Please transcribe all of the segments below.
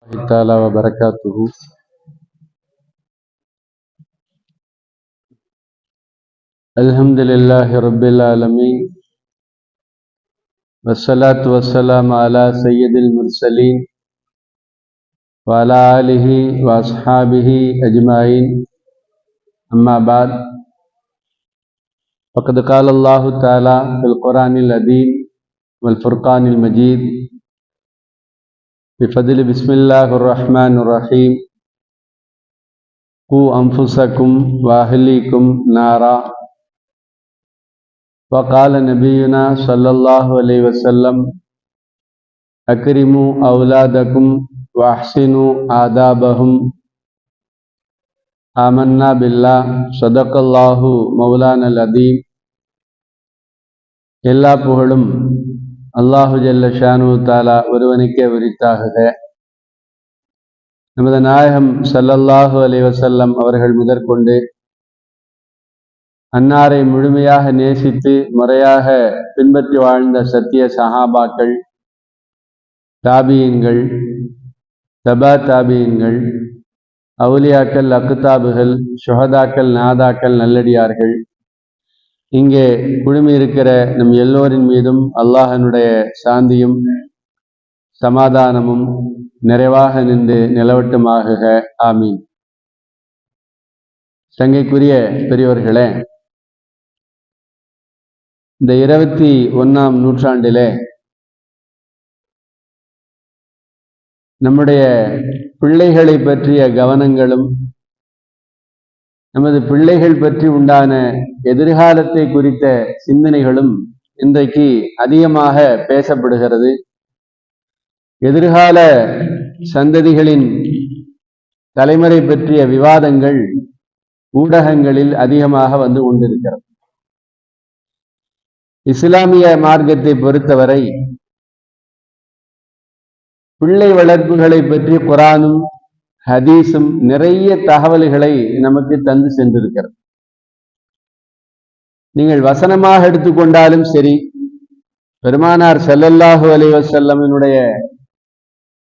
تعالى وبركاته. الحمد لله رب العالمين والصلاة والسلام على سيد المرسلين وعلى آله وأصحابه أجمعين. أما بعد، فقد قال الله تعالى في القرآن العظيم والفرقان المجيد بفضل بسم الله الرحمن الرحيم: قوا أنفسكم وأهليكم نارا. وقال نبينا صلى الله عليه وسلم: أكرموا أولادكم وأحسنوا آدابهم. آمنا بالله. صدق الله مولانا العظيم. எல்லா புகழும் அல்லாஹு ஜல்ல ஷானு தாலா ஒருவனுக்கே உரித்தாகுக. நமது நாயகம் ஸல்லல்லாஹு அலைஹி வஸல்லம் அவர்கள் முதற்கொண்டு அன்னாரை முழுமையாக நேசித்து முறையாக பின்பற்றி வாழ்ந்த சத்திய சஹாபாக்கள், தாபியீன்கள், தபா தாபியீன்கள், அவுலியாக்கள், அக்குதாபுகள், சுஹதாக்கள், நாதாக்கள், நல்லடியார்கள், இங்கே குழுமி இருக்கிற நம் எல்லோரின் மீதும் அல்லாஹனுடைய சாந்தியும் சமாதானமும் நிறைவாக நின்று நிலவட்டுமாகுக. ஆமீன். சங்கைக்குரிய பெரியோர்களே, இந்த 21ஆம் நூற்றாண்டிலே நம்முடைய பிள்ளைகளை பற்றிய கவனங்களும் நமது பிள்ளைகள் பற்றி உண்டான எதிர்காலத்தை குறித்த சிந்தனைகளும் இன்றைக்கு அதிகமாக பேசப்படுகிறது. எதிர்கால சந்ததிகளின் தலைமுறை பற்றிய விவாதங்கள் ஊடகங்களில் அதிகமாக வந்து கொண்டிருக்கிறது. இஸ்லாமிய மார்க்கத்தை பொறுத்தவரை பிள்ளை வளர்ப்புகளை பற்றி குர்ஆனும் ஹதீஸும் நிறைய தகவல்களை நமக்கு தந்து சென்றிருக்கிறது. நீங்கள் வசனமாக எடுத்துக்கொண்டாலும் சரி, பெருமானார் ஸல்லல்லாஹு அலைஹி வஸல்லமினுடைய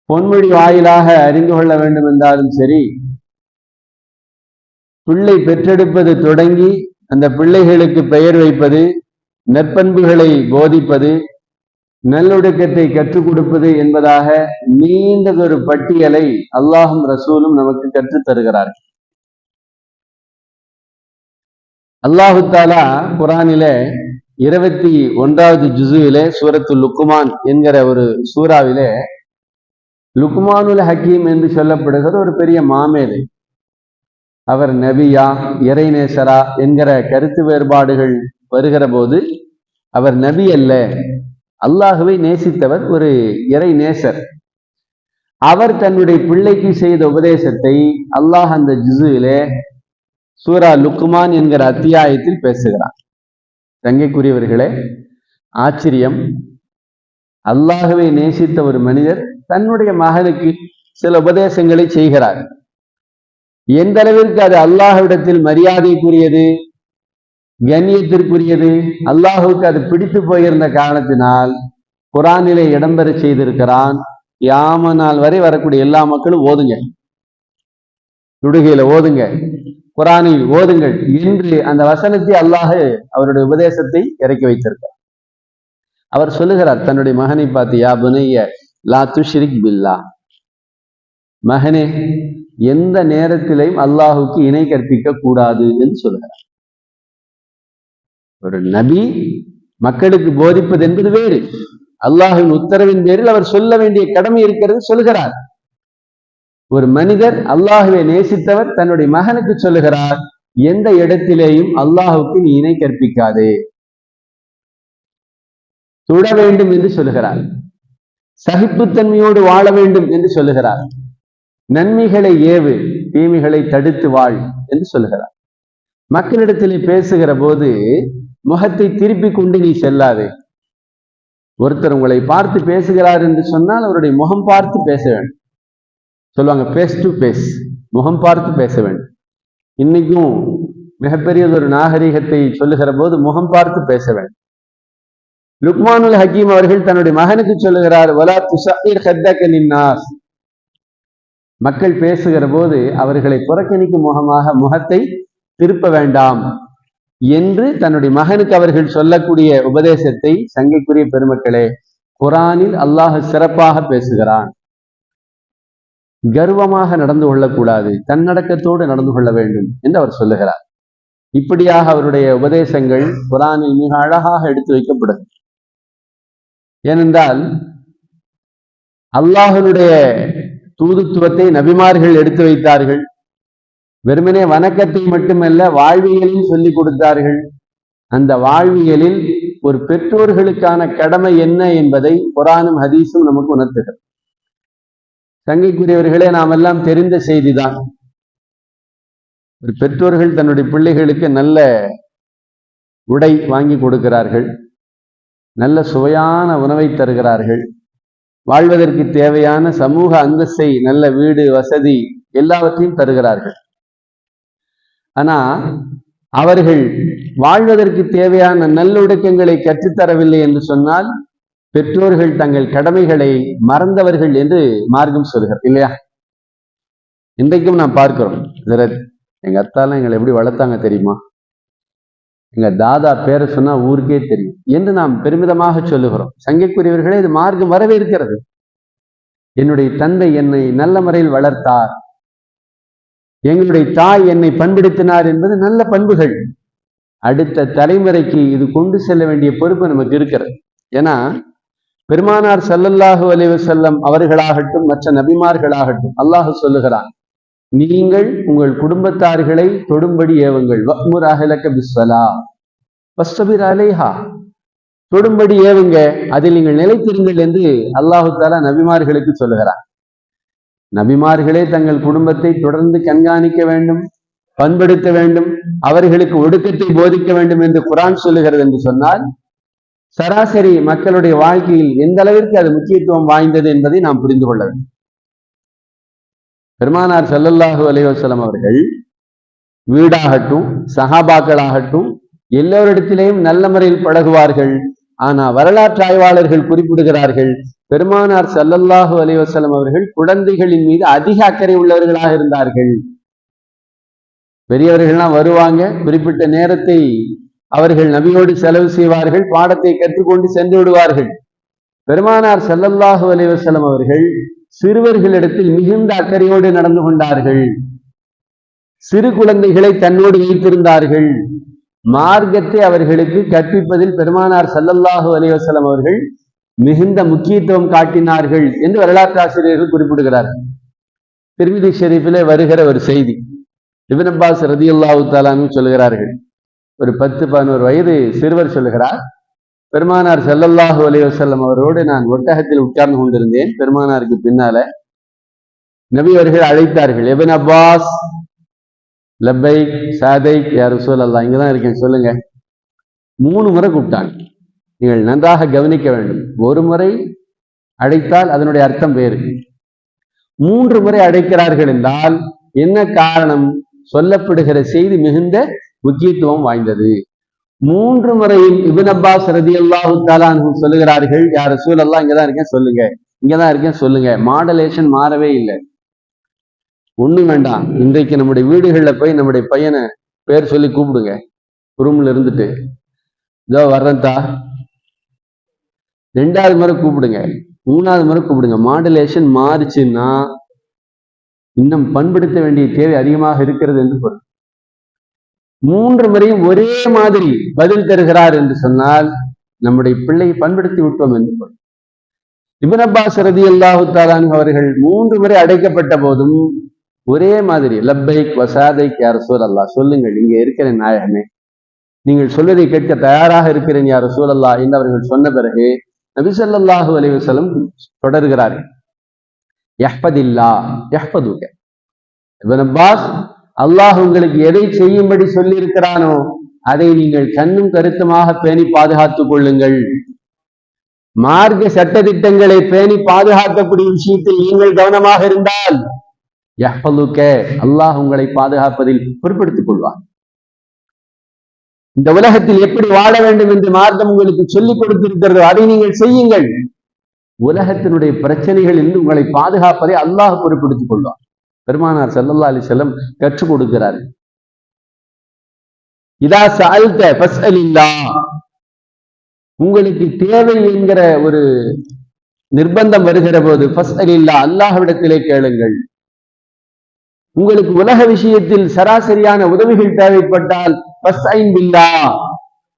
பொன்மொழி வாயிலாக அறிந்து கொள்ள வேண்டும் என்றாலும் சரி, பிள்ளை பெற்றெடுப்பது தொடங்கி அந்த பிள்ளைகளுக்கு பெயர் வைப்பது, நற்பண்புகளை போதிப்பது, நல்லொழுக்கத்தை கற்றுக் கொடுப்பது என்பதாக நீண்டதொரு பட்டியலை அல்லாஹும் ரசூலும் நமக்கு கற்றுத் தருகிறார்கள். அல்லாஹு தாலா குர்ஆனிலே 21வது ஜுஸுவிலே சூரத்துல் லுக்மான் என்கிற ஒரு சூறாவிலே லுக்மானுல் ஹக்கீம் என்று சொல்லப்படுகிற ஒரு பெரிய மாமேதை, அவர் நபியா இறைநேசரா என்கிற கருத்து வேறுபாடுகள் வருகிற போது, அவர் நபி அல்ல, அல்லாஹுவை நேசித்தவர், ஒரு இறை நேசர். அவர் தன்னுடைய பிள்ளைக்கு செய்த உபதேசத்தை அல்லாஹ் அந்த ஜுஸுவிலே சூரா லுக்மான் என்கிற அத்தியாயத்தில் பேசுகிறார். தங்கைக்குரியவர்களே, ஆச்சரியம், அல்லாஹுவை நேசித்த ஒரு மனிதர் தன்னுடைய மகனுக்கு சில உபதேசங்களை செய்கிறார். எந்த அளவிற்கு அது அல்லாஹ்விடத்தில் மரியாதைக்குரியது, கண்ணியத்திற்குரியது, அல்லாஹுக்கு அது பிடித்து போயிருந்த காரணத்தினால் குர்ஆனிலே இடம்பெற செய்திருக்கிறான். கியாம நாள் வரை வரக்கூடிய எல்லா மக்களும் ஓதுங்க, தொழுகையில ஓதுங்க, குர்ஆனில் ஓதுங்கள் என்று அந்த வசனத்தை அல்லாஹ் அவருடைய உபதேசத்தை இறக்கி வைத்திருக்கிறார். அவர் சொல்லுகிறார் தன்னுடைய மகனை பார்த்து, யா புனைய லா துஷ்ரிக் பில்லா, மகனே எந்த நேரத்திலையும் அல்லாஹுக்கு இணை கற்பிக்க கூடாது என்று சொல்லுகிறார். ஒரு நபி மக்களுக்கு போதிப்பது என்பது வேறு, அல்லாஹின் உத்தரவின் பேரில் அவர் சொல்ல வேண்டிய கடமை இருக்கிறது, சொல்லுகிறார். ஒரு மனிதர் அல்லாஹுவை நேசித்தவர் தன்னுடைய மகனுக்கு சொல்லுகிறார், எந்த இடத்திலேயும் அல்லாஹுக்கு நீ இணை கற்பிக்காதே, தொழ வேண்டும் என்று சொல்லுகிறார், சகிப்புத்தன்மையோடு வாழ வேண்டும் என்று சொல்லுகிறார், நன்மைகளை ஏவு, தீமைகளை தடுத்து வாழ் என்று சொல்லுகிறார். மக்களிடத்திலே பேசுகிற போது முகத்தை திருப்பி கொண்டு நீ செல்லாதே. ஒருத்தர் உங்களை பார்த்து பேசுகிறார் என்று சொன்னால் அவருடைய முகம் பார்த்து பேச வேண்டும். சொல்லுவாங்க ஃபேஸ் டு ஃபேஸ், முகம் பார்த்து பேச வேண்டும். இன்னைக்கும் மிகப்பெரியதொரு நாகரிகத்தை சொல்லுகிற போது முகம் பார்த்து பேச வேண்டும். லுக்மானுல் ஹக்கீம் அவர்கள் தன்னுடைய மகனுக்கு சொல்லுகிறார், வலா துஸஇர் ஹத்தக லின்னாஸ், மக்கள் பேசுகிற போது அவர்களை புறக்கணிக்கும் முகத்தை திருப்ப வேண்டாம் என்று தன்னுடைய மகனுக்கு அவர்கள் சொல்லக்கூடிய உபதேசத்தை சங்கைக்குரிய பெருமக்களே குரானில் அல்லாஹ் சிறப்பாக பேசுகிறான். கர்வமாக நடந்து கொள்ளக்கூடாது, தன்னடக்கத்தோடு நடந்து கொள்ள வேண்டும் என்று அவர் சொல்லுகிறார். இப்படியாக அவருடைய உபதேசங்கள் குரானில் மிக அழகாக எடுத்து வைக்கப்படும். ஏனென்றால் அல்லாஹனுடைய தூதுத்துவத்தை நபிமார்கள் எடுத்து வைத்தார்கள். வெறுமனே வணக்கத்தை மட்டுமல்ல, வாழ்வியலில் சொல்லிக் கொடுத்தார்கள். அந்த வாழ்வியலில் ஒரு பெற்றோர்களுக்கான கடமை என்ன என்பதை குரானும் ஹதீஸும் நமக்கு உணர்த்துகிறது. சங்கைக்குரியவர்களே, நாம் எல்லாம் தெரிந்த செய்திதான். ஒரு பெற்றோர்கள் தன்னுடைய பிள்ளைகளுக்கு நல்ல உடை வாங்கி கொடுக்கிறார்கள், நல்ல சுவையான உணவை தருகிறார்கள், வாழ்வதற்கு தேவையான சமூக அந்தஸ்தை, நல்ல வீடு வசதி எல்லாவற்றையும் தருகிறார்கள். ஆனா அவர்கள் வாழ்வதற்கு தேவையான நல்லொழுக்கங்களை கற்றுத்தரவில்லை என்று சொன்னால் பெற்றோர்கள் தங்கள் கடமைகளை மறந்தவர்கள் என்று மார்க்கம் சொல்கிறார் இல்லையா? இன்றைக்கும் நாம் பார்க்கிறோம். எங்க அத்தாலாம் எங்களை எப்படி வளர்த்தாங்க தெரியுமா, எங்க தாதா பேரை சொன்னா ஊருக்கே தெரியும் என்று நாம் பெருமிதமாக சொல்லுகிறோம். சங்கைக்குரியவர்களே, இது மார்க்கம் வரவேற்கிறது. என்னுடைய தந்தை என்னை நல்ல முறையில் வளர்த்தார், எங்களுடைய தாய் என்னை பண்படுத்தினார் என்பது நல்ல பண்புகள். அடுத்த தலைமுறைக்கு இது கொண்டு செல்ல வேண்டிய பொறுப்பு நமக்கு இருக்கிறது. ஏன்னா பெருமானார் ஸல்லல்லாஹு அலைஹி வஸல்லம் அவர்களாகட்டும் மற்ற நபிமார்களாகட்டும் அல்லாஹ் சொல்லுகிறான், நீங்கள் உங்கள் குடும்பத்தார்களை தொடும்படி ஏவுங்கள், வஅ்முர் அஹ்லக பிஸ்ஸலாஹ் வஸ்தபிர் அலைஹா, தொடும்படி ஏவுங்க, அதில் நீங்கள் நிலைத்திருங்கள் என்று அல்லாஹு தஆலா நபிமார்களுக்கு சொல்லுகிறார். நபிமார்களே தங்கள் குடும்பத்தை தொடர்ந்து கண்காணிக்க வேண்டும், பண்படுத்த வேண்டும், அவர்களுக்கு ஒடுக்கத்தை போதிக்க வேண்டும் என்று குர்ஆன் சொல்லுகிறது என்று சொன்னால் சராசரி மக்களுடைய வாழ்க்கையில் எந்த அளவிற்கு அது முக்கியத்துவம் வாய்ந்தது என்பதை நாம் புரிந்து கொள்ள வேண்டும். பெருமானார் ஸல்லல்லாஹு அலைஹி வஸல்லம் அவர்கள் வீடாகட்டும் சஹாபாக்களாகட்டும் எல்லோரிடத்திலேயும் நல்ல முறையில் பழகுவார்கள். ஆனா வரலாற்று ஆய்வாளர்கள் குறிப்பிடுகிறார்கள், பெருமானார் ஸல்லல்லாஹு அலைஹி வஸல்லம் அவர்கள் குழந்தைகளின் மீது அதிக அக்கறை உள்ளவர்களாக இருந்தார்கள். பெரியவர்கள்லாம் வருவாங்க, குறிப்பிட்ட நேரத்தை அவர்கள் நபியோடு செலவு செய்வார்கள், பாடத்தை கற்றுக்கொண்டு சென்று விடுவார்கள். பெருமானார் ஸல்லல்லாஹு அலைஹி வஸல்லம் அவர்கள் சிறுவர்களிடத்தில் மிகுந்த அக்கறையோடு நடந்து கொண்டார்கள். சிறு குழந்தைகளை தன்னோடு வைத்திருந்தார்கள். மார்க்கத்தை அவர்களுக்கு கற்பிப்பதில் பெருமானார் ஸல்லல்லாஹு அலைஹி வஸல்லம் அவர்கள் மிகுந்த முக்கியத்துவம் காட்டினார்கள் என்று வரலாற்று ஆசிரியர்கள் குறிப்பிடுகிறார்கள். திர்மிதி ஷெரீஃபிலே வருகிற ஒரு செய்தி, இப்னு அப்பாஸ் ரலியல்லாஹு தஆலா அன்ஹு சொல்கிறார்கள், ஒரு 10-11 வயது சிறுவர் சொல்லுகிறார், பெருமானார் ஸல்லல்லாஹு அலைஹி வஸல்லம் அவரோடு நான் ஒட்டகத்தில் உட்கார்ந்து கொண்டிருந்தேன். பெருமானாருக்கு பின்னால நபி அவர்கள் அழைத்தார்கள், இப்னு அப்பாஸ் லப்பைக் சாதைக் யா ரசூலல்லாஹ், இங்கதான் இருக்கேன் சொல்லுங்க. 3 முறை கூப்பிட்டாங்க. நீங்கள் நன்றாக கவனிக்க வேண்டும். ஒரு முறை அழைத்தால் அதனுடைய அர்த்தம் வேறு, 3 முறை அழைக்கிறார்கள் என்றால் என்ன காரணம்? சொல்லப்படுகிற செய்தி மிகுந்த முக்கியத்துவம் வாய்ந்தது. 3 முறையில் இப்னு அப்பாஸ் ரலியல்லாஹு தஆலா அன்ஹு சொல்லுகிறார்கள், யா ரசூலல்லாஹ் இங்கதான் இருக்கேன் சொல்லுங்க, இங்கதான் இருக்கேன் சொல்லுங்க. மாடலேஷன் மாறவே இல்லை, ஒண்ணும் வேண்டாம். இன்றைக்கு நம்முடைய வீடுகள்ல போய் நம்முடைய பையனை பேர் சொல்லி கூப்பிடுங்க, ரூம்ல இருந்துட்டு, இதோ வர்றதா, 2வது முறை கூப்பிடுங்க, 3வது முறை கூப்பிடுங்க. மாடுலேஷன் மாறுச்சுன்னா இன்னும் பண்படுத்த வேண்டிய தேவை அதிகமாக இருக்கிறது என்று பொருள். 3 முறையும் ஒரே மாதிரி பதில் தருகிறார் என்று சொன்னால் நம்முடைய பிள்ளையை பண்படுத்தி விட்டோம் என்று பொருள். இப்னு அப்பாஸ் ரலியல்லாஹு தஆலா அன்ஹு அவர்கள் 3 முறை அழைக்கப்பட்ட போதும் ஒரே மாதிரி லப்பைக் வசாதைக் யா ரசூலல்லாஹ், சொல்லுங்கள் இங்கே இருக்கிற நாயகமே, நீங்கள் சொல்வதை கேட்க தயாராக இருக்கிறேன் யா ரசூலல்லாஹ் என்று அவர்கள் சொன்ன பிறகு நபி ஸல்லல்லாஹு அலைஹி வஸல்லம் தொடர்கிறார்கள், யஹ்பதில்லாஹ் யஹ்பதுக. இப்னு அப்பாஸ், அல்லாஹ் உங்களுக்கு எதை செய்யும்படி சொல்லி இருக்கிறானோ அதை நீங்கள் கண்ணும் கருத்துமாக பேணி பாதுகாத்துக் கொள்ளுங்கள். மார்க்க சட்டதிட்டங்களை பேணி பாதுகாக்கக்கூடிய விஷயத்தில் நீங்கள் கவனமாக இருந்தால் யஹ்பதுக, அல்லாஹ் உங்களை பாதுகாப்பதில் பொறுப்படுத்திக் கொள்வார். இந்த உலகத்தில் எப்படி வாழ வேண்டும் என்று மார்க்கம் உங்களுக்கு சொல்லிக் கொடுத்திருக்கிறதோ அதை நீங்கள் செய்யுங்கள். உலகத்தினுடைய பிரச்சனைகளில் உங்களை பாதுகாப்பதை அல்லாஹ் பொறுப்படுத்திக் கொள்வார். பெருமானார் ஸல்லல்லாஹு அலைஹி வஸல்லம் கற்றுக் கொடுக்கிறார். இதா சஅல்த ஃபஸ்அலில்லாஹ், உங்களுக்கு தேவை என்கிற ஒரு நிர்பந்தம் வருகிற போது ஃபஸ்அலில்லாஹ், அல்லாஹ்விடத்திலே கேளுங்கள். உங்களுக்கு உலக விஷயத்தில் சராசரியான உதவிகள் தேவைப்பட்டால் ஃபஸ்ஐன் பில்லாஹ்,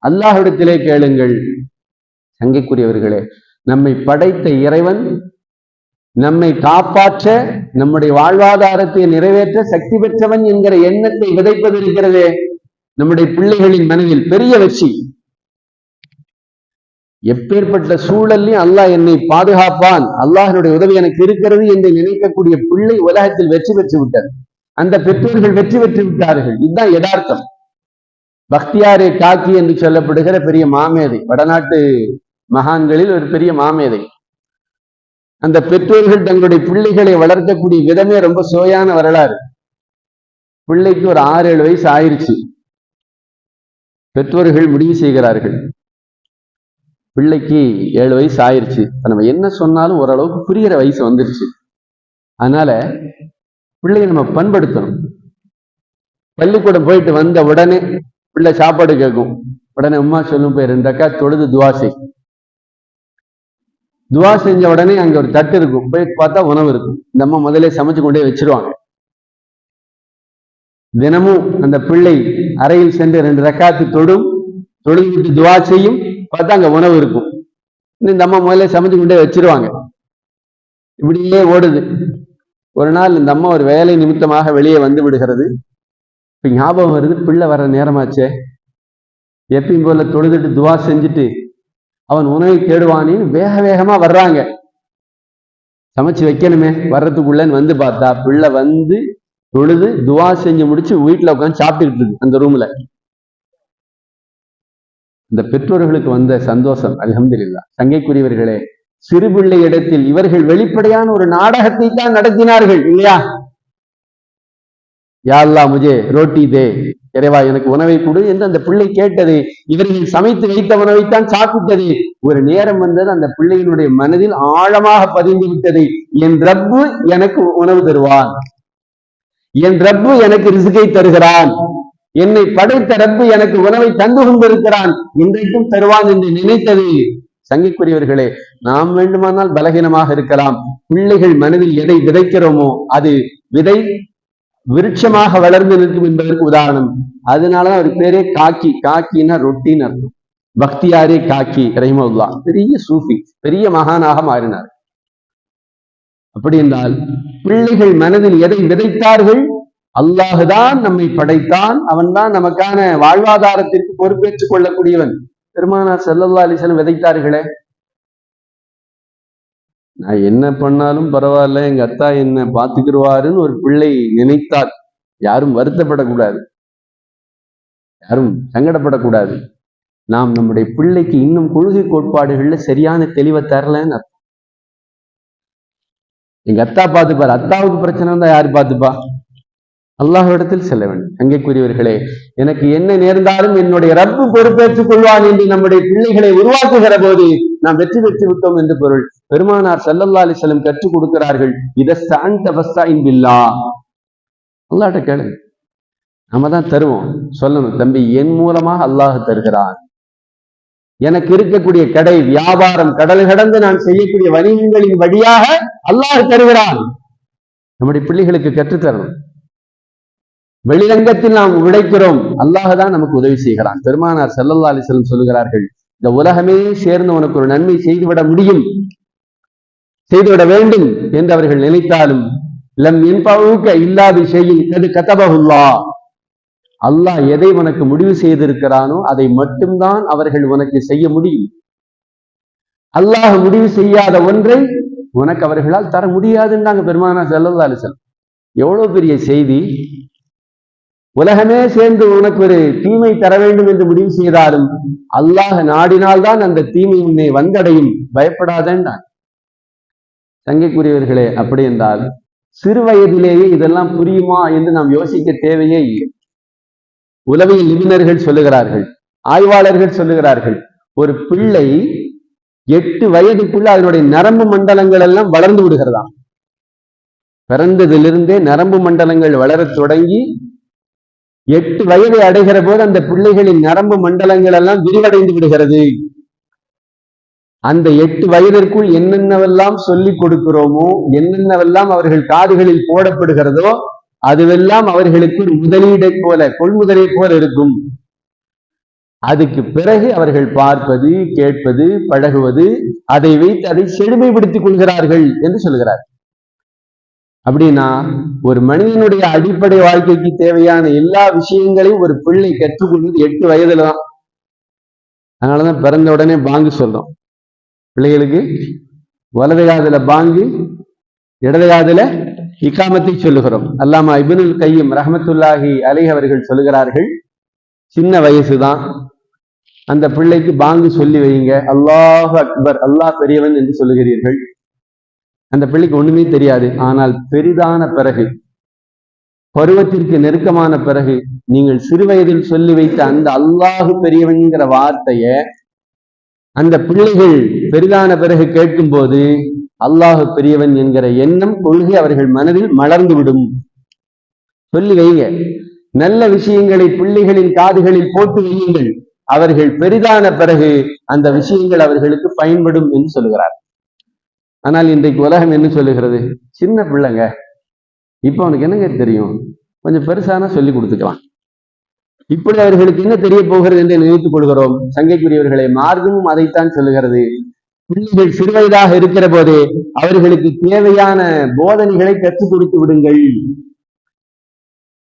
அல்லாஹ்விடத்திலே கேளுங்கள். சங்கைக்குரியவர்களே, நம்மை படைத்த இறைவன் நம்மை காப்பாற்ற, நம்முடைய வாழ்வாதாரத்தை நிறைவேற்ற சக்தி பெற்றவன் என்கிற எண்ணத்தை விதைப்பது இருக்கிறதே நம்முடைய பிள்ளைகளின் மனதில் பெரிய வெற்றி. எப்பேற்பட்ட சூழலையும் அல்லாஹ் என்னை பாதுகாப்பான், அல்லாஹ்னுடைய உதவி எனக்கு இருக்கிறது என்று நினைக்கக்கூடிய பிள்ளை உலகத்தில் வெற்றி பெற்று விட்டது. அந்த பெற்றோர்கள் வெற்றி பெற்று விட்டார்கள். இதுதான் யதார்த்தம். பக்தியாரே காக்கி என்று சொல்லப்படுகிற பெரிய மாமேதை, வடநாட்டு மகான்களில் ஒரு பெரிய மாமேதை. அந்த பெற்றோர்கள் தங்களுடைய பிள்ளைகளை வளர்க்கக்கூடிய விதமே ரொம்ப சுவையான வரலாறு. பிள்ளைக்கு ஒரு 6-7 வயசு ஆயிருச்சு. பெற்றோர்கள் முடிவு செய்கிறார்கள், பிள்ளைக்கு 7 வயசு ஆயிருச்சு, நம்ம என்ன சொன்னாலும் ஓரளவுக்கு புரிகிற வயசு வந்துருச்சு, அதனால பிள்ளையை நம்ம பண்படுத்தணும். பள்ளிக்கூடம் போயிட்டு வந்த உடனே பிள்ளை சாப்பாடு கேட்கும். உடனே அம்மா சொல்லும், போய் 2 ரக்காத் தொழுது துவா செய். துவா செஞ்ச உடனே அங்க ஒரு தட்டு இருக்கும், போய் பார்த்தா உணவு இருக்கும். இந்த அம்மா முதலே சமைச்சு கொண்டே வச்சிருவாங்க. தினமும் அந்த பிள்ளை அறையில் சென்று 2 ரக்காத்து தொழுது விட்டு துவா செய்யும், பார்த்தா அங்க உணவு இருக்கும். இந்த அம்மா முதல்ல சமைச்சு கொண்டே வச்சிருவாங்க. இப்படியே ஓடுது. ஒரு நாள் இந்த அம்மா ஒரு வேலை நிமித்தமாக வெளியே வந்து விடுகிறது. இப்ப ஞாபகம் வருது, பிள்ளை வர நேரமாச்சே, எப்பயும் போல தொழுதுட்டு துவா செஞ்சுட்டு அவன் உணவை தேடுவானின்னு வேக வேகமா வர்றாங்க. சமைச்சு வைக்கணுமே, வர்றதுக்குள்ளன்னு வந்து பார்த்தா பிள்ளை வந்து தொழுது துவா செஞ்சு முடிச்சு வீட்டுல உட்காந்து சாப்பிட்டுக்கிட்டு இருக்கு அந்த ரூம்ல. இந்த பெற்றோர்களுக்கு வந்த சந்தோஷம் அல்ஹம்துலில்லாஹ். சங்கைக்குரியவர்களே, சிறுபிள்ளை இடத்தில் இவர்கள் வெளிப்படையான ஒரு நாடகத்தை தான் நடத்தினார்கள் இல்லையா? யா அல்லாஹ் முஜே ரோட்டி தே, இறைவா எனக்கு உணவை கொடு என்று அந்த பிள்ளை கேட்டது. இவர்கள் சமைத்து வைத்த உணவைத்தான் சாப்பிட்டது. ஒரு நேரம் வந்தது, அந்த பிள்ளையினுடைய மனதில் ஆழமாக பதிந்து விட்டது, என் ரப்பு எனக்கு உணவு தருவான், என் ரப்பு எனக்கு ரிசுகை தருகிறான், என்னை படைத்த ரப்பு எனக்கு உணவை தந்து கொண்டிருக்கிறான், இன்றைக்கும் தருவான் என்று நினைத்தது. சங்கைக்குரியவர்களே, நாம் வேண்டுமானால் பலகீனமாக இருக்கலாம், பிள்ளைகள் மனதில் எதை விதைக்கிறோமோ அது விதை விருட்சமாக வளர்ந்து நிற்கும் என்பதற்கு உதாரணம். அதனாலதான் ஒரு பேரே காக்கி. காக்கின்னா ரொட்டின்னு அர்த்தம். பக்தியாரே காக்கி ரஹிமஹுல்லாஹ் பெரிய சூஃபி, பெரிய மகானாக மாறினார். அப்படி என்றால் பிள்ளைகள் மனதில் எதை விதைத்தார்கள்? அல்லாஹுதான் நம்மை படைத்தான், அவன்தான் நமக்கான வாழ்வாதாரத்திற்கு பொறுப்பேற்றுக் கொள்ளக்கூடியவன். பெருமானார் ஸல்லல்லாஹு அலைஹி வஸல்லம் விதைத்தார்களே, நான் என்ன பண்ணாலும் பரவாயில்ல, எங்க அத்தா என்ன பாத்துக்கிடுவாருன்னு ஒரு பிள்ளை நினைத்தால் யாரும் வருத்தப்படக்கூடாது, யாரும் சங்கடப்படக்கூடாது. நாம் நம்முடைய பிள்ளைக்கு இன்னும் கொள்கை கோட்பாடுகள்ல சரியான தெளிவை தரலன்னு அர்த்தம். எங்க அத்தா பார்த்துப்பாரு, அத்தாவுக்கு பிரச்சனை இருந்தா யாரு பார்த்துப்பா? அல்லாஹ்விடத்தில் செல்ல வேண்டும். அங்கேக்குரியவர்களே, எனக்கு என்ன நேர்ந்தாலும் என்னுடைய ரப்பு பொறுப்பேற்றுக் கொள்வான் என்று நம்முடைய பிள்ளைகளை உருவாக்குகிற போது நாம் வெற்றி பெற்று விட்டோம் என்று பொருள். பெருமானார் ஸல்லல்லாஹு அலைஹி வஸல்லம் கற்றுக் கொடுக்கிறார்கள், இதஸ்தஅன்த ஃபஸ்தஇன் பில்லாஹ், அல்லாஹ்ட்ட கேளுங்க, நாம தான் தருவோம். சொல்லணும், தம்பி என் மூலமாக அல்லாஹ் தருகிறான், எனக்கு இருக்கக்கூடிய கடை வியாபாரம் கடல் கடந்து நான் செய்யக்கூடிய வணிகங்களின் வழியாக அல்லாஹ் தருகிறான். நம்முடைய பிள்ளைகளுக்கு கற்றுத்தரணும். வெளிரங்கத்தில் நாம் உழைக்கிறோம், அல்லாஹ் நமக்கு உதவி செய்கிறான். பெருமானார் ஸல்லல்லாஹு அலைஹி வஸல்லம் சொல்லுகிறார்கள், இந்த உலகமே சேர்ந்து உனக்கு ஒரு நன்மை செய்துவிட முடியும், செய்துவிட வேண்டும் என்று அவர்கள் நினைத்தாலும் லம் யன்ஃபஊக இல்லா பிஷைஇன் கத் கதபஹுல்லாஹ், அல்லாஹ் எதை உனக்கு முடிவு செய்திருக்கிறானோ அதை மட்டும்தான் அவர்கள் உனக்கு செய்ய முடியும். அல்லாஹ் முடிவு செய்யாத ஒன்றை உனக்கு அவர்களால் தர முடியாதுன்றாங்க பெருமானார் ஸல்லல்லாஹு அலைஹி வஸல்லம். எவ்வளவு பெரிய செய்தி! உலகமே சேர்ந்து உனக்கு ஒரு தீமை தர வேண்டும் என்று முடிவு செய்தாலும் அல்லாஹ் நாடினால்தான் அந்த தீமை உன்னை வந்தடையும், பயப்படாதேன்றான். சங்கைக்குரியவர்களே, அப்படி என்றால் சிறு வயதிலேயே இதெல்லாம் புரியுமா என்று நாம் யோசிக்க தேவையே இல்லை. உளவியல் நிபுணர்கள் சொல்லுகிறார்கள், ஆய்வாளர்கள் சொல்லுகிறார்கள், ஒரு பிள்ளை 8 வயதுக்குள்ள அதனுடைய நரம்பு மண்டலங்கள் எல்லாம் வளர்ந்து விடுகிறதாம். பிறந்ததிலிருந்தே நரம்பு மண்டலங்கள் வளரத் தொடங்கி 8 வயதை அடைகிற போது அந்த பிள்ளைகளின் நரம்பு மண்டலங்கள் எல்லாம் விரிவடைந்து விடுகிறது. அந்த 8 வயதிற்குள் என்னென்னவெல்லாம் சொல்லிக் கொடுக்கிறோமோ, என்னென்னவெல்லாம் அவர்கள் காதுகளில் போடப்படுகிறதோ அதுவெல்லாம் அவர்களுக்கு முதலீடை போல, கொள்முதலை போல இருக்கும். அதுக்கு பிறகு அவர்கள் பார்ப்பது, கேட்பது, பழகுவது, அதை வைத்து அதை செழுமைப்படுத்திக் கொள்கிறார்கள் என்று சொல்கிறார். அப்படின்னா ஒரு மனிதனுடைய அடிப்படை வாழ்க்கைக்கு தேவையான எல்லா விஷயங்களையும் ஒரு பிள்ளை கற்றுக்கொள்வது 8 வயதுல தான். அதனாலதான் பிறந்த உடனே பாங்கு சொல்றோம். பிள்ளைகளுக்கு வலது காதுல பாங்கு, இடது காதுல இக்காமத்தை சொல்லுகிறோம். அல்லாமா இப்னுல் கையிம் ரஹ்மத்துல்லாஹி அலைஹி அவர்கள் சொல்லுகிறார்கள், சின்ன வயசுதான், அந்த பிள்ளைக்கு பாங்கு சொல்லி வைங்க, அல்லாஹ் அக்பர், அல்லாஹ் பெரியவன் என்று சொல்லுகிறீர்கள். அந்த பிள்ளைக்கு ஒண்ணுமே தெரியாது. ஆனால் பெரிதான பிறகு, பருவத்திற்கு நெருக்கமான பிறகு, நீங்கள் சிறு வயதில் சொல்லி வைத்த அந்த அல்லாஹு பெரியவன்கிற வார்த்தைய அந்த பிள்ளைகள் பெரிதான பிறகு கேட்கும் போது அல்லாஹு பெரியவன் என்கிற எண்ணம், கொள்கை அவர்கள் மனதில் மலர்ந்து விடும். சொல்லி வைங்க. நல்ல விஷயங்களை பிள்ளைகளின் காதுகளில் போட்டு வையுங்கள். அவர்கள் பெரிதான பிறகு அந்த விஷயங்கள் அவர்களுக்கு பயன்படும் என்று சொல்லுகிறார். ஆனால் இன்றைக்கு உலகம் என்ன சொல்லுகிறது? சின்ன பிள்ளைங்க, இப்ப அவனுக்கு என்னங்க தெரியும், கொஞ்சம் பெருசான சொல்லி கொடுத்துக்கலாம். இப்படி அவர்களுக்கு என்ன தெரிய போகிறது என்று நினைத்துக் கொள்கிறோம். சங்கைக்குரியவர்களை, மார்க்கமும் அதைத்தான் சொல்லுகிறது. பிள்ளைகள் சிறுவயதாக இருக்கிற போதே அவர்களுக்கு தேவையான போதனைகளை கற்றுக் கொடுத்து விடுங்கள்.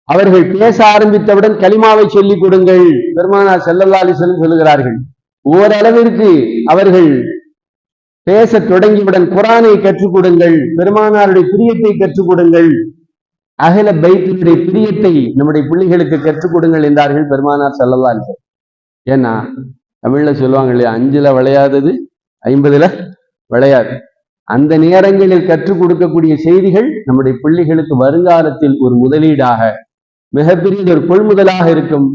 அவர்கள் பேச ஆரம்பித்தவுடன் கலிமாவை சொல்லிக் கொடுங்கள். பெருமானார் ஸல்லல்லாஹு அலைஹி வஸல்லம் சொல்லுகிறார்கள், ஓரளவிற்கு அவர்கள் பேச தொடங்கியவுடன் குர்ஆனை கற்றுக் கொடுங்கள், பெருமானாருடைய பிரியத்தை கற்றுக் கொடுங்கள், அஹ்ல பைத்தினுடைய பிரியத்தை நம்முடைய பிள்ளைகளுக்கு கற்றுக் கொடுங்கள் என்றார்கள் பெருமானார் ஸல்லல்லாஹு அலைஹி வஸல்லம். ஏன்னா தமிழ்ல சொல்லுவாங்க இல்லையா, 5ல விளையாதது 50ல விளையாது. அந்த நேரங்களில் கற்றுக் கொடுக்கக்கூடிய செய்திகள் நம்முடைய பிள்ளைகளுக்கு வருங்காலத்தில் ஒரு முதலீடாக, மிகப்பெரிய ஒரு கொள்முதலாக இருக்கும்.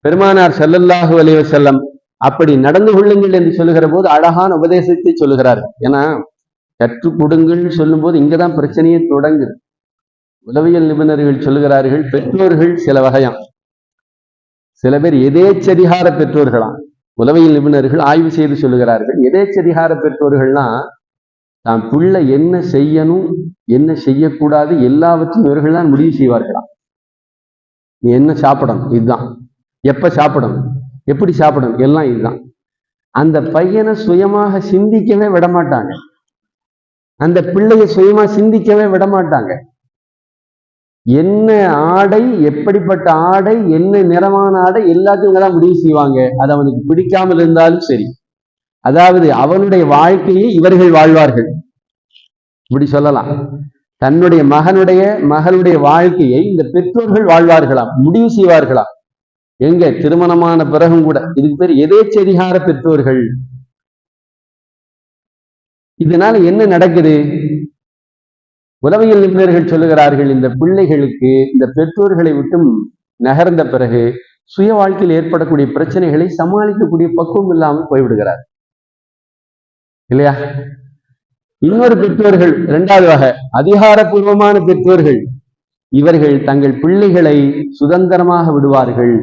பெருமானார் ஸல்லல்லாஹு அலைஹி வஸல்லம் அப்படி நடந்து கொள்ளுங்கள் என்று சொல்லுகிற போது அழகான உபதேசத்தை சொல்லுகிறார்கள். ஏன்னா கற்றுக் கொடுங்கள் சொல்லும் போது இங்கதான் பிரச்சனையே தொடங்குது. உளவியல் நிபுணர்கள் சொல்லுகிறார்கள், பெற்றோர்கள் சில வகையாம். சில பேர் எதேச்சதிகார பெற்றோர்களாம். உளவியல் நிபுணர்கள் ஆய்வு செய்து சொல்லுகிறார்கள், எதேச்சதிகார பெற்றோர்கள்னா தான் பிள்ளை என்ன செய்யணும் என்ன செய்யக்கூடாது எல்லாவற்றையும் இவர்கள் தான் முடிவு செய்வார்களாம். நீ என்ன சாப்பிடணும் இதுதான், எப்ப சாப்பிடணும், எப்படி சாப்பிடணும் எல்லாம் இதுதான். அந்த பையனை சுயமாக சிந்திக்கவே விடமாட்டாங்க. அந்த பிள்ளையை சுயமா சிந்திக்கவே விடமாட்டாங்க. என்ன ஆடை, எப்படிப்பட்ட ஆடை, என்ன நிறமான ஆடை எல்லாத்தையும் தான் முடிவு செய்வாங்க. அது அவனுக்கு பிடிக்காமல் இருந்தாலும் சரி. அதாவது அவனுடைய வாழ்க்கையை இவர்கள் வாழ்வார்கள், இப்படி சொல்லலாம். தன்னுடைய மகளுடைய வாழ்க்கையை இந்த பெற்றோர்கள் வாழ்வார்களாம், முடிவு செய்வார்களாம். எங்க திருமணமான பிறகும் கூட. இதுக்கு பேர் எதேச்சதிகார பெற்றோர்கள். இதனால என்ன நடக்குது? உளவியல் நிபுணர்கள் சொல்லுகிறார்கள், இந்த பிள்ளைகளுக்கு இந்த பெற்றோர்களை விட்டும் நகர்ந்த பிறகு சுய வாழ்க்கையில் ஏற்படக்கூடிய பிரச்சனைகளை சமாளிக்கக்கூடிய பக்குவம் இல்லாமல் போய்விடுகிறார் இல்லையா? இன்னொரு பெற்றோர்கள், 2வது வகை, அதிகாரப்பூர்வமான பெற்றோர்கள். இவர்கள் தங்கள் பிள்ளைகளை சுதந்திரமாக விடுவார்கள்,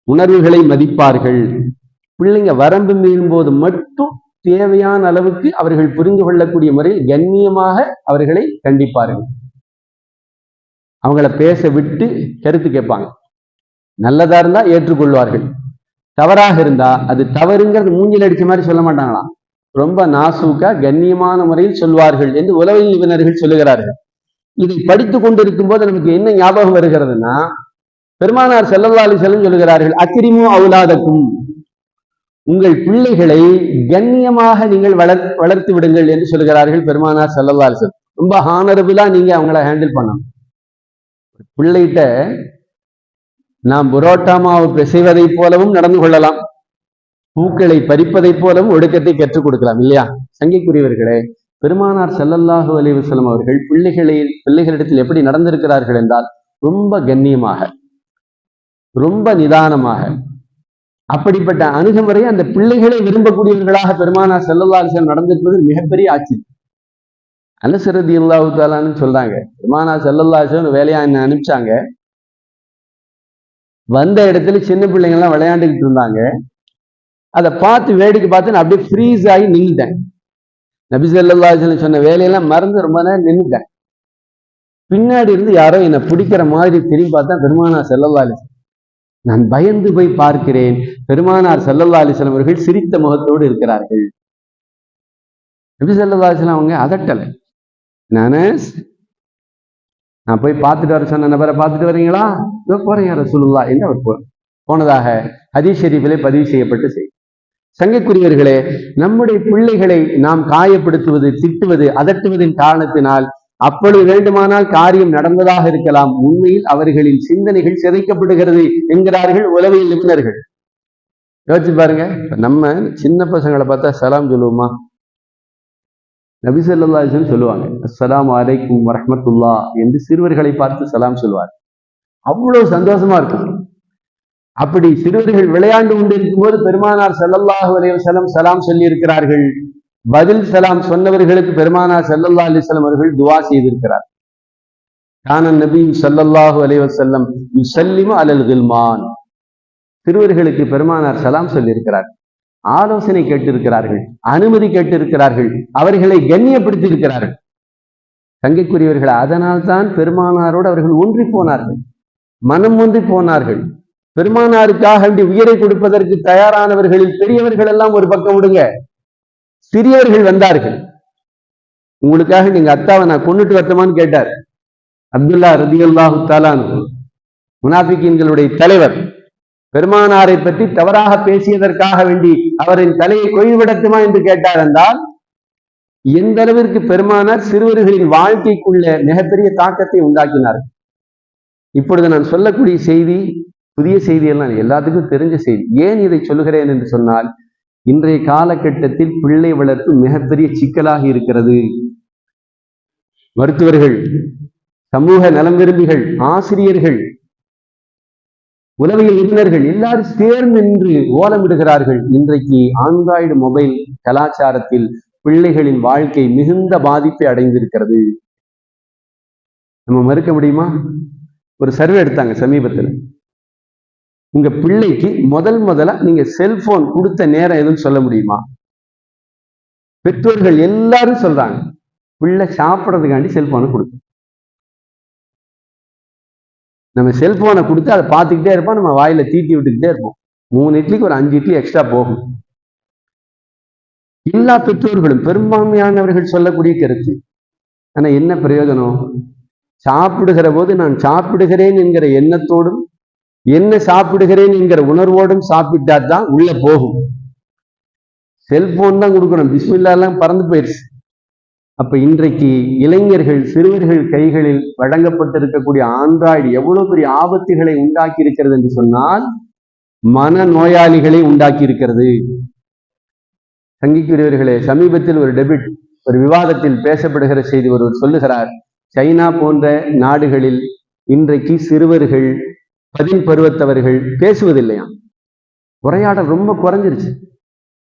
உணர்வுகளை மதிப்பார்கள். பிள்ளைங்க வரம்பு மீறும் போது மட்டும் தேவையான அளவுக்கு அவர்கள் புரிந்து கொள்ளக்கூடிய முறையில் கண்ணியமாக அவர்களை கண்டிப்பார்கள். அவங்கள பேச விட்டு கருத்து கேட்பாங்க. நல்லதா இருந்தா ஏற்றுக்கொள்வார்கள், தவறாக இருந்தா அது தவறுங்கிறது மூஞ்சில் அடிச்ச மாதிரி சொல்ல மாட்டாங்களாம், ரொம்ப நாசூக்கா கண்ணியமான முறையில் சொல்வார்கள் என்று உளவியல் நிபுணர்கள் சொல்லுகிறார்கள். இதை படித்துக் கொண்டிருக்கும் போது நமக்கு என்ன ஞாபகம் வருகிறதுனா, பெருமானார் ஸல்லல்லாஹு அலைஹி வஸல்லம் சொல்லுகிறார்கள், அக்ரிமு அவுலாதக்கும், உங்கள் பிள்ளைகளை கண்ணியமாக நீங்கள் வளர்த்து விடுங்கள் என்று சொல்லுகிறார்கள் பெருமானார் ஸல்லல்லாஹு அலைஹி வஸல்லம். ரொம்ப ஹானரபிளா நீங்க அவங்கள ஹேண்டில் பண்ணணும். பிள்ளைகிட்ட நாம் புரோட்டா மாவு பிசைவதை போலவும் நடந்து கொள்ளலாம், பூக்களை பறிப்பதை போலவும் ஒழுக்கத்தை கற்றுக் கொடுக்கலாம் இல்லையா? சங்கைக்குரியவர்களே, பெருமானார் ஸல்லல்லாஹு அலைஹி வஸல்லம் அவர்கள் பிள்ளைகளிடத்தில் எப்படி நடந்திருக்கிறார்கள் என்றால், ரொம்ப கண்ணியமாக, ரொம்ப நிதானமாக, அப்படிப்பட்ட அணுகுமுறையை அந்த பிள்ளைகளை விரும்பக்கூடியவர்களாக பெருமானார் ஸல்லல்லாஹு அலைஹி வஸல்லம் நடந்திருப்பது மிகப்பெரிய ஆட்சி. அனஸ் ரலியல்லாஹு தஆலான்னு சொல்றாங்க, பெருமானார் ஸல்லல்லாஹு அலைஹி வஸல்லம் வேலையா என்ன அனுப்பிச்சாங்க. வந்த இடத்துல சின்ன பிள்ளைங்க எல்லாம் விளையாண்டுக்கிட்டு இருந்தாங்க. அதை பார்த்து வேடிக்கை பார்த்து நான் அப்படியே ஃப்ரீஸ் ஆகி நின்றுட்டேன். நபி ஸல்லல்லாஹு அலைஹி வஸல்லம் சொன்ன வேலையெல்லாம் மறந்து ரொம்ப நேரம் நின்றுட்டேன். பின்னாடி இருந்து யாரோ என்னை பிடிக்கிற மாதிரி திரும்பி பார்த்தா பெருமானார் ஸல்லல்லாஹு அலைஹி வஸல்லம். நான் பயந்து போய் பார்க்கிறேன், பெருமானார் ஸல்லல்லாஹு அலைஹி வஸல்லம் அவர்கள் சிரித்த முகத்தோடு இருக்கிறார்கள். நபி ஸல்லல்லாஹு அலைஹி வஸல்லம் அவங்க அதட்டலை. நான் போய் பார்த்துட்டு வர சொன்ன நபரை பார்த்துட்டு வரீங்களா? போறேன் யா ரசூலுல்லாஹ் என்று அவர் போனதாக ஹதீஸ் ஷரீஃபிலே பதிவு செய்யப்பட்டு செய்தி. சங்கைக்குரியவர்களே, நம்முடைய பிள்ளைகளை நாம் காயப்படுத்துவது, திட்டுவது, அதட்டுவதின் காரணத்தினால் அப்பொழுது வேண்டுமானால் காரியம் நடந்ததாக இருக்கலாம், உண்மையில் அவர்களின் சிந்தனைகள் சிதைக்கப்படுகிறது என்கிறார்கள் உளவியல் நிபுணர்கள். யோசிச்சு பாருங்க, நம்ம சின்ன பசங்களை பார்த்தா சலாம் சொல்லுவோமா? நபி ஸல்லல்லாஹு அலைஹி வஸல்லம் சொல்லுவாங்க, அஸ்ஸலாமு அலைக்கும் வரஹ்மத்துல்லாஹ் என்று சிறுவர்களை பார்த்து சலாம் சொல்வார். அவ்வளவு சந்தோஷமா இருக்கும். அப்படி சிறுவர்கள் விளையாண்டு கொண்டிருக்கும் போது பெருமானார் ஸல்லல்லாஹு அலைஹி வஸல்லம் சலாம் சொல்லி இருக்கிறார்கள். பதில் சலாம் சொன்னவர்களுக்கு பெருமானார் ஸல்லல்லாஹு அலைஹி வஸல்லம் அவர்கள் துஆ செய்திருக்கிறார். கான நபி ஸல்லல்லாஹு அலைஹி வஸல்லம் யுஸல்லிமு அலல் கில்மான். சிறுவர்களுக்கு பெருமானார் சலாம் சொல்லி இருக்கிறார், ஆலோசனை கேட்டிருக்கிறார்கள், அனுமதி கேட்டிருக்கிறார்கள், அவர்களை கண்ணியப்படுத்தி இருக்கிறார்கள். தங்கைக்குரியவர்கள், அதனால்தான் பெருமானாரோடு அவர்கள் ஒன்றி போனார்கள், மனம் ஒன்றி போனார்கள். பெருமானாருக்காக உயிரை கொடுப்பதற்கு தயாரானவர்களில் பெரியவர்கள் எல்லாம் ஒரு பக்கம் விடுங்க, சிறியவர்கள் வந்தார்கள். உங்களுக்காக நீங்க அத்தாவை நான் கொண்டுட்டு வரட்டுமான்னு கேட்டார். அப்துல்லா ரலியல்லாஹு தஆலா அன்ஹு, முனாஃபிகீன்களுடைய தலைவர், பெருமானாரை பற்றி தவறாக பேசியதற்காக வேண்டி அவரின் தலையை கொய்துவிடட்டுமா என்று கேட்டார். என்றால் எந்த அளவிற்கு பெருமானார் சிறுவர்களின் வாழ்க்கைக்குள்ள மிகப்பெரிய தாக்கத்தை உண்டாக்கினார். இப்பொழுது நான் சொல்லக்கூடிய செய்தி புதிய செய்தியெல்லாம் எல்லாத்துக்கும் தெரிஞ்ச செய்தி. ஏன் இதை சொல்லுகிறேன் என்று சொன்னால், இன்றைய காலகட்டத்தில் பிள்ளை வளர்ப்பு மிகப்பெரிய சிக்கலாக இருக்கிறது. மருத்துவர்கள், சமூக நலம் விரும்பிகள், ஆசிரியர்கள், உளவியல் நிபுணர்கள் எல்லாரும் சேர்ந்து நின்று ஓலமிடுகிறார்கள். இன்றைக்கு ஆண்ட்ராய்டு மொபைல் கலாச்சாரத்தில் பிள்ளைகளின் வாழ்க்கை மிகுந்த பாதிப்பை அடைந்திருக்கிறது. நம்ம மறுக்க முடியுமா? ஒரு சர்வே எடுத்தாங்க சமீபத்தில். உங்க பிள்ளைக்கு முதல்ல நீங்க செல்போன் கொடுத்த நேரம் எதுன்னு சொல்ல முடியுமா? பெற்றோர்கள் எல்லாரும் சொல்றாங்க, பிள்ளை சாப்பிட்றதுக்காண்டி செல்போனை கொடுக்கும். நம்ம செல்போனை கொடுத்து அதை பார்த்துக்கிட்டே இருப்போம், நம்ம வாயில தீட்டி விட்டுக்கிட்டே இருப்போம். 3 இட்லிக்கு ஒரு 5 இட்லி எக்ஸ்ட்ரா போகும். எல்லா பெற்றோர்களும் பெரும்பான்மையானவர்கள் சொல்லக்கூடிய கருத்து. ஆனா என்ன பிரயோஜனம்? சாப்பிடுகிற போது நான் சாப்பிடுகிறேன் என்கிற எண்ணத்தோடும் என்ன சாப்பிடுகிறேன் என்கிற உணர்வோடும் சாப்பிட்டா தான் உள்ள போகும். செல்போன் தான் கொடுக்கணும், பிஸ்மில்லா எல்லாம் பறந்து போயிடுச்சு. அப்ப இன்றைக்கு இளைஞர்கள், சிறுவர்கள் கைகளில் வழங்கப்பட்டிருக்கக்கூடிய ஆண்ட்ராய்டு எவ்வளவு பெரிய ஆபத்துகளை உண்டாக்கி இருக்கிறது என்று சொன்னால், மன நோயாளிகளை உண்டாக்கி இருக்கிறது. சங்கிக்குரியவர்களே, சமீபத்தில் ஒரு விவாதத்தில் பேசப்படுகிற செய்தி ஒருவர் சொல்லுகிறார், சைனா போன்ற நாடுகளில் இன்றைக்கு சிறுவர்கள், 10 பருவத்தவர்கள் பேசுவதில்லையாம். உரையாடல் ரொம்ப குறைஞ்சிருச்சு.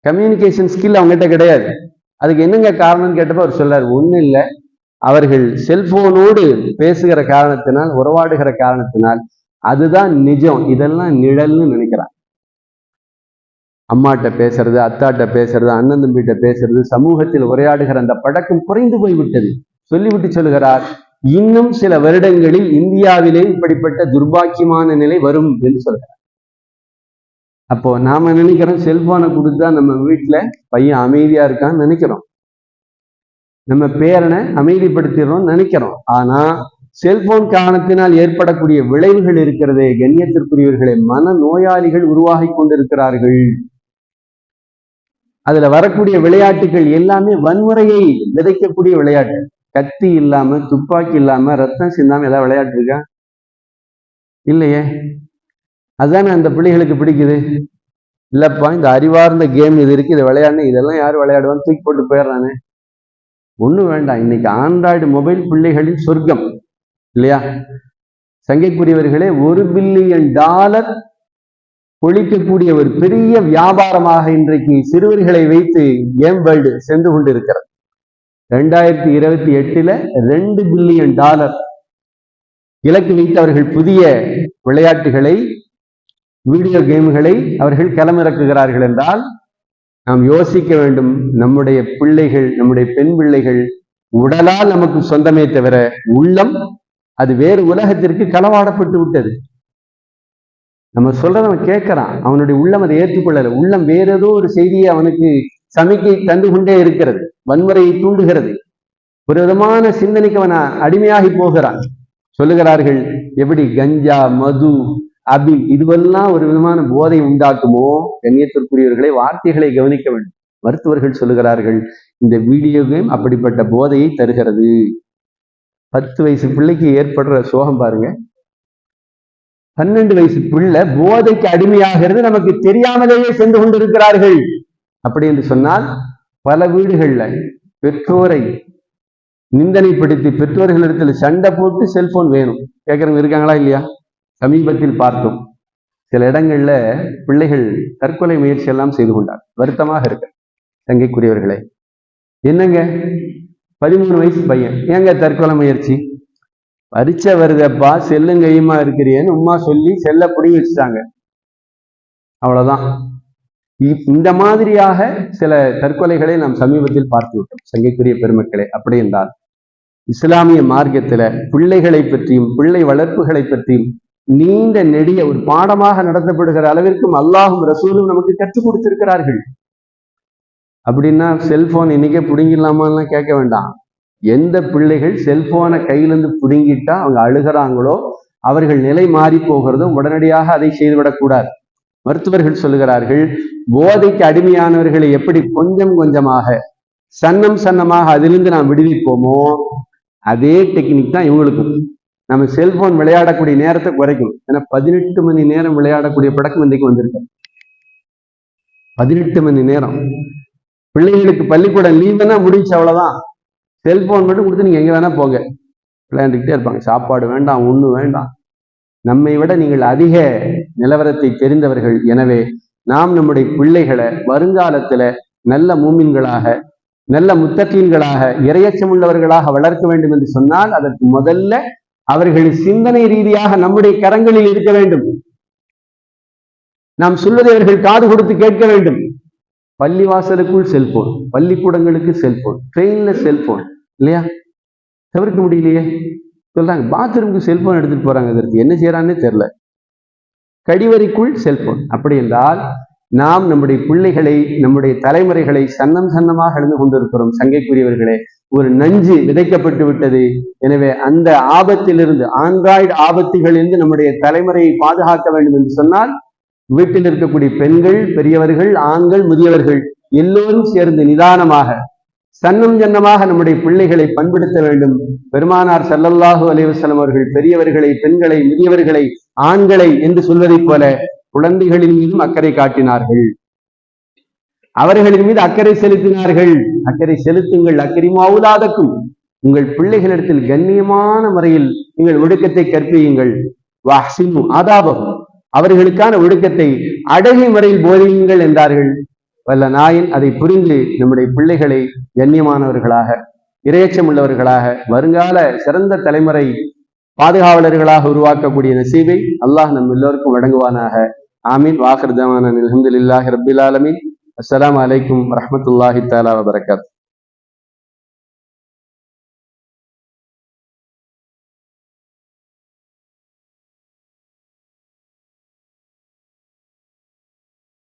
கம்யூனிகேஷன் ஸ்கில் அவங்ககிட்ட கிடையாது. அதுக்கு என்னங்க காரணம்னு கேட்டப்ப அவர் சொல்றாரு, ஒன்றும் இல்லை, அவர்கள் செல்போனோடு பேசுகிற காரணத்தினால், உறவாடுகிற காரணத்தினால் அதுதான் நிஜம், இதெல்லாம் நிழல்னு நினைக்கிறான். அம்மாட்ட பேசுறது, அத்தாட்ட பேசுறது, அண்ணன் தம்பிகிட்ட பேசுறது, சமூகத்தில் உரையாடுகிற அந்த பழக்கம் குறைந்து போய்விட்டது. சொல்லிவிட்டு சொல்லுகிறார், இன்னும் சில வருடங்களில் இந்தியாவிலே இப்படிப்பட்ட துர்பாக்கியமான நிலை வரும் என்று சொல்கிறார். அப்போ நாம நினைக்கிறோம், செல்போனை கொடுத்தா நம்ம வீட்டுல பையன் அமைதியா இருக்கான்னு நினைக்கிறோம், நம்ம பேரனை அமைதிப்படுத்திடுறோம் நினைக்கிறோம். ஆனா செல்போன் காரணத்தினால் ஏற்படக்கூடிய விளைவுகள் இருக்கிறதே கண்ணியத்திற்குரியவர்களே, மன நோயாளிகள் உருவாகி கொண்டிருக்கிறார்கள். அதுல வரக்கூடிய விளையாட்டுகள் எல்லாமே வன்முறையை விதைக்கக்கூடிய விளையாட்டு. கத்தி இல்லாம, துப்பாக்கி இல்லாம, ரத்தம் சிந்தாம ஏதாவது விளையாட்டு இருக்கா? இல்லையே. அதுதானே அந்த பிள்ளைகளுக்கு பிடிக்குது. இல்லப்பா, இந்த அறிவார்ந்த கேம் இது இருக்கு, இதை விளையாடணும், இதெல்லாம் யார் விளையாடுவான்னு தூக்கி போட்டு போயிடுறானே. ஒண்ணும் வேண்டாம், இன்னைக்கு ஆண்ட்ராய்டு மொபைல் பிள்ளைகளின் சொர்க்கம் இல்லையா? சங்கைக்குரியவர்களே, $1 பில்லியன் ஒழிக்கக்கூடிய ஒரு பெரிய வியாபாரமாக இன்றைக்கு சிறுவர்களை வைத்து கேம் வேர்ல்டு சென்று கொண்டிருக்கிறது. 2028 $2 பில்லியன் இலக்கு வைத்து அவர்கள் புதிய விளையாட்டுகளை, வீடியோ கேம்களை அவர்கள் களமிறக்குகிறார்கள் என்றால் நாம் யோசிக்க வேண்டும். நம்முடைய பிள்ளைகள், நம்முடைய பெண் பிள்ளைகள் உடலால் நமக்கு சொந்தமே தவிர உள்ளம் அது வேறு உலகத்திற்கு களவாடப்பட்டு விட்டது. நம்ம சொல்றத அவன் கேட்கிறான், அவனுடைய உள்ளம் அதை ஏற்றுக்கொள்ளல. உள்ளம் வேற ஏதோ ஒரு செய்தியை அவனுக்கு சமிக்கை தந்து கொண்டே இருக்கிறது, வன்முறையை தூண்டுகிறது, ஒரு விதமான சிந்தனைக்கு அவன் அடிமையாகி போகிறான். சொல்லுகிறார்கள், எப்படி கஞ்சா, மது, அபி இதுவெல்லாம் ஒரு விதமான போதை உண்டாக்குமோ, கண்ணியத்திற்குரியவர்களை வார்த்தைகளை கவனிக்க வேண்டும். மருத்துவர்கள் சொல்லுகிறார்கள், இந்த வீடியோ கேம் அப்படிப்பட்ட போதையை தருகிறது. 10 வயசு பிள்ளைக்கு ஏற்படுற சோகம் பாருங்க. 12 வயசு பிள்ளை போதைக்கு அடிமையாகிறது, நமக்கு தெரியாமலேயே சென்று கொண்டிருக்கிறார்கள். அப்படி என்று சொன்னால் பல வீடுகள்ல பெற்றோரை நிந்தனைப்படுத்தி பெற்றோர்களிடத்தில் சண்டை போட்டு செல்போன் வேணும் கேட்கறவங்க இருக்காங்களா இல்லையா? சமீபத்தில் பார்த்தோம், சில இடங்கள்ல பிள்ளைகள் தற்கொலை முயற்சி எல்லாம் செய்து கொண்டார். வருத்தமாக இருக்கு தங்கைக்குரியவர்களே. என்னங்க 13 வயசு பையன் ஏங்க தற்கொலை முயற்சி? பரீட்சை வருதப்பா, செல்லும் கையுமா இருக்கிறேன்னு உமா சொல்லி செல்ல புடி வச்சுட்டாங்க, அவ்வளவுதான். இந்த மாதிரியாக சில தற்கொலைகளை நாம் சமீபத்தில் பார்த்து விட்டோம். சங்கைக்குரிய பெருமக்களே, அப்படி என்றால் இஸ்லாமிய மார்க்கத்துல பிள்ளைகளை பற்றியும் பிள்ளை வளர்ப்புகளை பற்றியும் நீண்ட நெடிய ஒரு பாடமாக நடத்தப்படுகிற அளவிற்கும் அல்லாஹும் ரசூலும் நமக்கு கற்றுக் கொடுத்திருக்கிறார்கள். அப்படின்னா செல்போன் இன்னைக்கே பிடுங்கிடலாமான்னு கேட்க வேண்டாம். எந்த பிள்ளைகள் செல்போனை கையிலிருந்து பிடுங்கிட்டா அவங்க அழுகிறாங்களோ, அவர்கள் நிலை மாறி போகிறதோ, உடனடியாக அதை செய்துவிடக்கூடாது. மருத்துவர்கள் சொல்லுகிறார்கள், போதைக்கு அடிமையானவர்களை எப்படி கொஞ்சம் கொஞ்சமாக சன்னமாக அதிலிருந்து நாம் விடுவிப்போமோ, அதே டெக்னிக் தான் இவங்களுக்கும். நம்ம செல்போன் விளையாடக்கூடிய நேரத்தை குறைக்கும். ஏன்னா 18 மணி நேரம் விளையாடக்கூடிய பழக்கம் இன்றைக்கு வந்திருக்கு. 18 மணி நேரம் பிள்ளைகளுக்கு பள்ளிக்கூடம் லீவுன்னா முடிச்சு, அவ்வளவுதான். செல்போன் மட்டும் கொடுத்து நீங்க எங்க வேணா போங்க, விளையாண்டுக்கிட்டே இருப்பாங்க. சாப்பாடு வேண்டாம், ஒண்ணு வேண்டாம். நம்மை விட நீங்கள் அதிக நிலவரத்தை தெரிந்தவர்கள். எனவே நாம் நம்முடைய பிள்ளைகளை வருங்காலத்துல நல்ல மூமின்களாக, நல்ல முத்தகீன்களாக, இறையச்சம் உள்ளவர்களாக வளர்க்க வேண்டும் என்று சொன்னால் அதற்கு முதல்ல அவர்கள் சிந்தனை ரீதியாக நம்முடைய கரங்களில் இருக்க வேண்டும். நாம் சொல்வதை அவர்கள் காது கொடுத்து கேட்க வேண்டும். பள்ளிவாசலுக்குள் செல்போன், பள்ளிக்கூடங்களுக்கு செல்போன், ட்ரெயின்ல செல்போன், இல்லையா? தவிர்க்க முடியலையே. சொல்றாங்க பாத்ரூமுக்கு செல்போன் எடுத்துட்டு போறாங்க, அதற்கு என்ன செய்யறான்னு தெரியல. கழிவறைக்குள் செல்போன். அப்படி என்றால் நாம் நம்முடைய பிள்ளைகளை, நம்முடைய தலைமுறைகளை சன்னமாக எழுந்து கொண்டிருக்கிறோம். சங்கைக்குரியவர்களே, ஒரு நஞ்சு விதைக்கப்பட்டு விட்டது. எனவே அந்த ஆபத்திலிருந்து, ஆண்ட்ராய்டு ஆபத்துகளிலிருந்து நம்முடைய தலைமுறையை பாதுகாக்க வேண்டும் என்று சொன்னால் வீட்டில் இருக்கக்கூடிய பெண்கள், பெரியவர்கள், ஆண்கள், முதியவர்கள் எல்லோரும் சேர்ந்து நிதானமாக சன்னமாக நம்முடைய பிள்ளைகளை பண்படுத்த வேண்டும். பெருமானார் ஸல்லல்லாஹு அலைஹி வஸல்லம் அவர்கள் பெரியவர்களை, பெண்களை, முதியவர்களை, ஆண்களை என்று சொல்வதைப் போல குழந்தைகளின் மீதும் அக்கறை காட்டினார்கள். அவர்களின் மீது அக்கறை செலுத்தினார்கள். அக்கறை செலுத்துங்கள். அக்கரிமாவுலாதக்கும், உங்கள் பிள்ளைகளிடத்தில் கண்ணியமான முறையில் நீங்கள் ஒழுக்கத்தை கற்பியுங்கள். வஹ்சினு ஆதாபஹும், அவர்களுக்கான ஒழுக்கத்தை அழகிய முறையில் போதியுங்கள் என்றார்கள். வல்ல நாயன் அதை புரிந்து நம்முடைய பிள்ளைகளை கண்ணியமானவர்களாக, இரையச்சம் உள்ளவர்களாக, வருங்கால சிறந்த தலைமுறை பாதுகாவலர்களாக உருவாக்கக்கூடிய நசீபை அல்லாஹ் நம் எல்லோருக்கும் வழங்குவானாக. ஆமீன். வாஹிர் தவானா அல்ஹம்துலில்லாஹி ரப்பில் ஆலமீன். அஸ்ஸலாமு அலைக்கும் வரஹ்மத்துல்லாஹி தஆலா வபரகாத்துஹு.